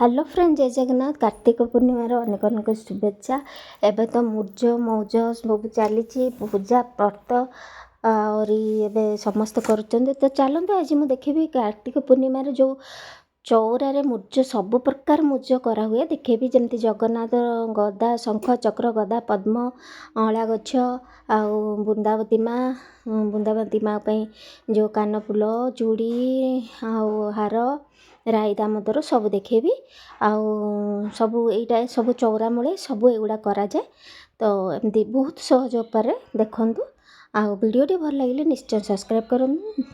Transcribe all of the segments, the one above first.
Hello friend, जय जगन्नाथ। कार्तिक पूर्णिमार अनेक अनेक शुभेच्छा। एबे तो मुर्ज मौज सब चली पूजा व्रत और ये समस्त करुँच। तो चलते आज मुझे देखी कार्तिक पूर्णिमार जो चौरारे मुर्ज सब प्रकार मुर्ज करा हुए देखेबी। जमती जगन्नाथ गदा शंख चक्र गदा पद्म अँला गछ बुंदावती माँ जो कानफुल चूड़ी हार राई दामोदर सब देखेबी। सब यहीटा सब चौरा मूले सब एगुड़ा कराए। तो एमती बहुत सहज उपाय देखूँ। वीडियोटी भल लगे निश्चय सब्सक्राइब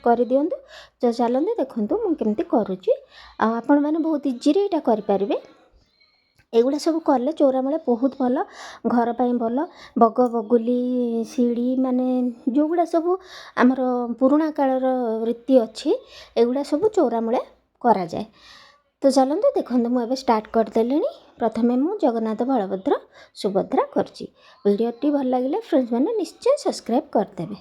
कर दिंतु। तो चलते देखूँ मुझे करुँची। आपण मैंने बहुत इजीरे यहाँ करें। एगुड़ा सब कले चौरा मूले बहुत भल, घर पर भल। बग बगुली सीढ़ी माने जोगुड़ा सब आमर पुराणा कालर रीति अच्छी एगुड़ा सब चौरा मूले करा जाए। तो चलते देखो मुझे स्टार्ट करदेली। प्रथम मु जगन्नाथ बलभद्र सुभद्रा करची। वीडियोटी भल लगे फ्रेंड्स मैंने निश्चय सब्सक्राइब करदेवे।